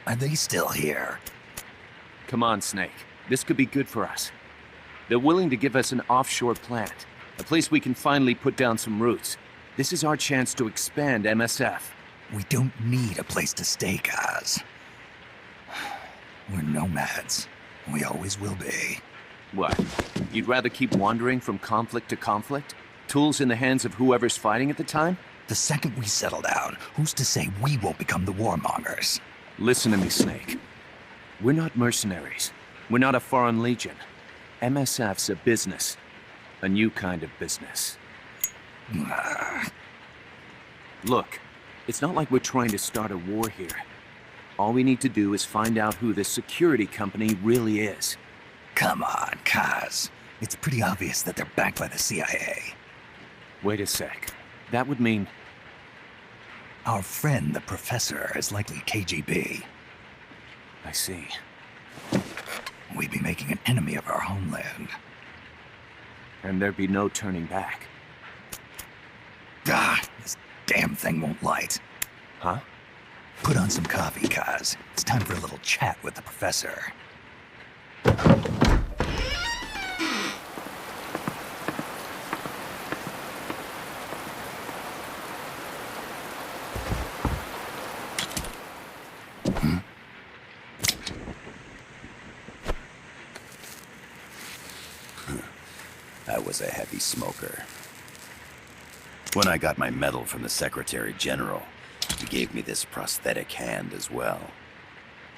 Are they still here? Come on, Snake. This could be good for us. They're willing to give us an offshore plant, a place we can finally put down some roots. This is our chance to expand MSF. We don't need a place to stay, Kaz. We're nomads. We always will be. What? You'd rather keep wandering from conflict to conflict? Tools in the hands of whoever's fighting at the time? The second we settle down, who's to say we won't become the warmongers? Listen to me, Snake. We're not mercenaries. We're not a foreign legion. MSF's a business. A new kind of business. Look, it's not like we're trying to start a war here. All we need to do is find out who this security company really is. Come on, Kaz. It's pretty obvious that they're backed by the CIA. Wait a sec. That would mean... Our friend, the professor, is likely KGB. I see. We'd be making an enemy of our homeland. And there'd be no turning back. This damn thing won't light. Huh? Put on some coffee, Kaz. It's time for a little chat with the professor. I was a heavy smoker. When I got my medal from the Secretary General, he gave me this prosthetic hand as well.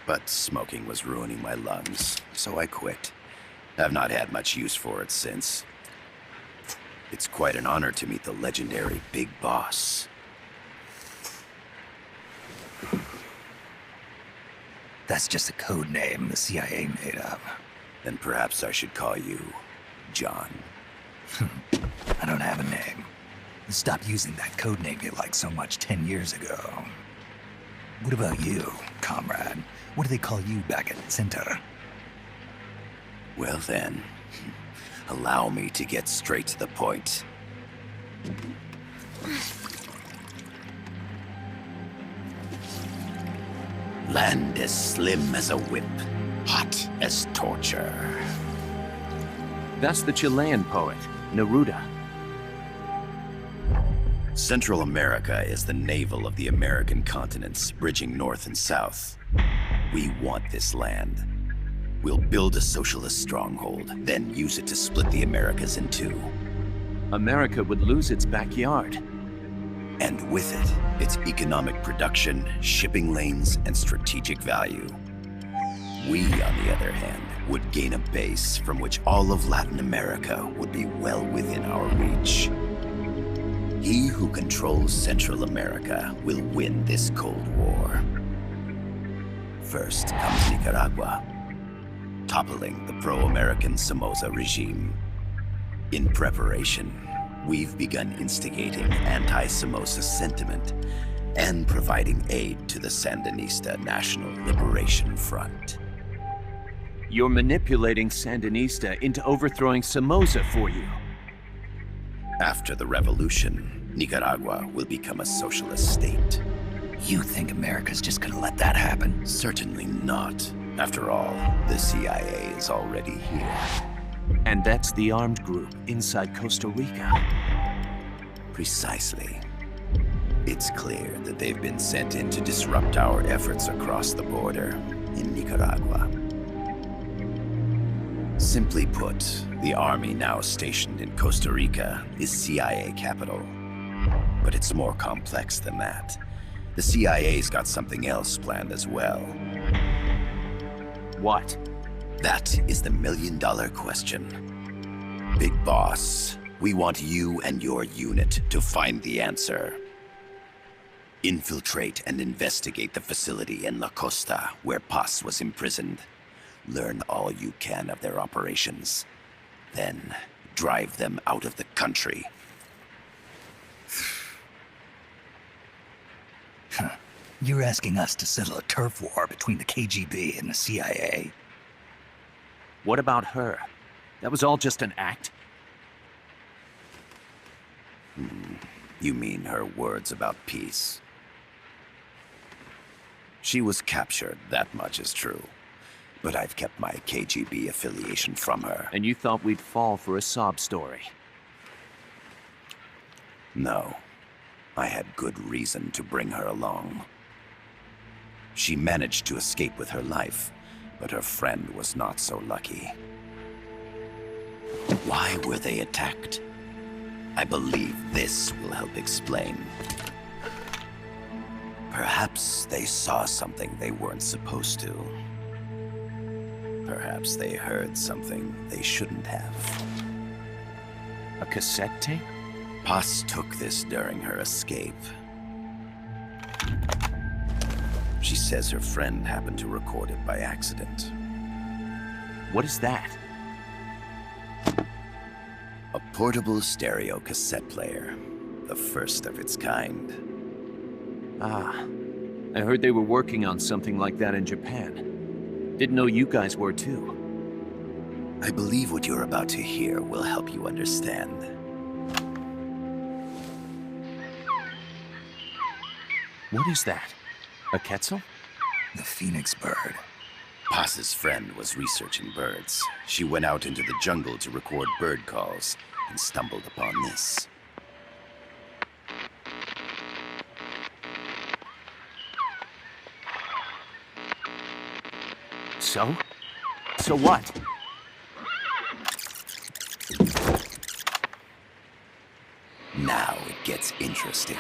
But smoking was ruining my lungs, so I quit. I've not had much use for it since. It's quite an honor to meet the legendary Big Boss. That's just a code name the CIA made up. Then perhaps I should call you John. I don't have a name. Stop using that code name you liked so much 10 years ago. What about you, comrade? What do they call you back at Center? Well then, allow me to get straight to the point. Land as slim as a whip, hot as torture. That's the Chilean poet, Neruda. Central America is the navel of the American continents, bridging north and south. We want this land. We'll build a socialist stronghold, then use it to split the Americas in two. America would lose its backyard. And with it, its economic production, shipping lanes, and strategic value. We, on the other hand, would gain a base from which all of Latin America would be well within our reach. He who controls Central America will win this Cold War. First comes Nicaragua, toppling the pro-American Somoza regime. In preparation, we've begun instigating anti-Somoza sentiment and providing aid to the Sandinista National Liberation Front. You're manipulating Sandinista into overthrowing Somoza for you. After the revolution, Nicaragua will become a socialist state. You think America's just gonna let that happen? Certainly not. After all, the CIA is already here. And that's the armed group inside Costa Rica. Precisely. It's clear that they've been sent in to disrupt our efforts across the border in Nicaragua. Simply put, the army now stationed in Costa Rica is CIA capital. But it's more complex than that. The CIA's got something else planned as well. What? That is the million-dollar question. Big Boss, we want you and your unit to find the answer. Infiltrate and investigate the facility in La Costa where Paz was imprisoned. Learn all you can of their operations. Then, drive them out of the country. You're asking us to settle a turf war between the KGB and the CIA? What about her? That was all just an act? You mean her words about peace? She was captured, that much is true. But I've kept my KGB affiliation from her. And you thought we'd fall for a sob story? No. I had good reason to bring her along. She managed to escape with her life, but her friend was not so lucky. Why were they attacked? I believe this will help explain. Perhaps they saw something they weren't supposed to. Perhaps they heard something they shouldn't have. A cassette tape? Paz took this during her escape. She says her friend happened to record it by accident. What is that? A portable stereo cassette player. The first of its kind. Ah, I heard they were working on something like that in Japan. Didn't know you guys were too. I believe what you're about to hear will help you understand. What is that? A quetzal? The phoenix bird. Paz's friend was researching birds. She went out into the jungle to record bird calls and stumbled upon this. So? So what? Now it gets interesting.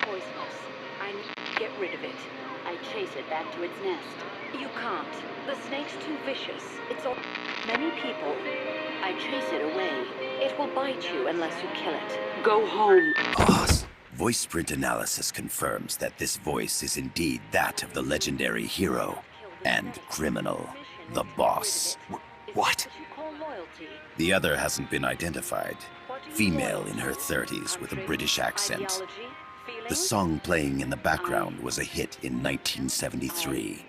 Poisonous. I need to get rid of it. I chase it back to its nest. You can't. The snake's too vicious. It's all many people. I chase it away. It will bite you unless you kill it. Go home. Paz. Voice print analysis confirms that this voice is indeed that of the legendary hero and criminal, the boss. What? The other hasn't been identified. Female in her 30s with a British accent. The song playing in the background was a hit in 1973.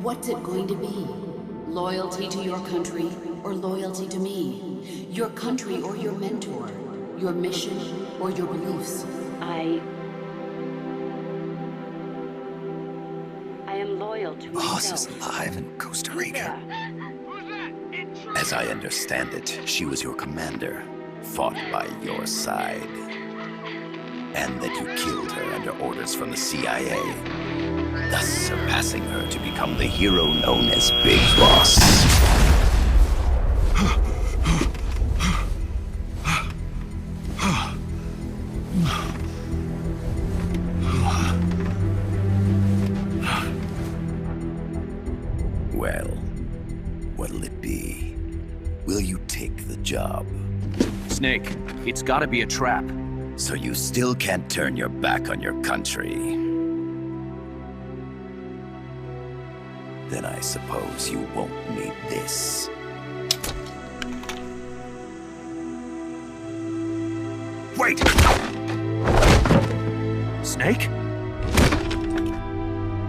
What's it going to be? Loyalty to your country or loyalty to me? Your country or your mentor? Your mission or your beliefs? I am loyal to Boss myself. is alive in Costa Rica. As I understand it, she was your commander, fought by your side. And that you killed her under orders from the CIA, thus surpassing her to become the hero known as Big Boss. Well, what'll it be? Will you take the job? Snake, it's gotta be a trap. So you still can't turn your back on your country? Then I suppose you won't need this. Wait! Snake?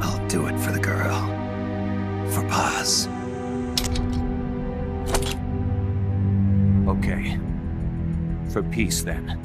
I'll do it for the girl. For Paz. Okay. For peace, then.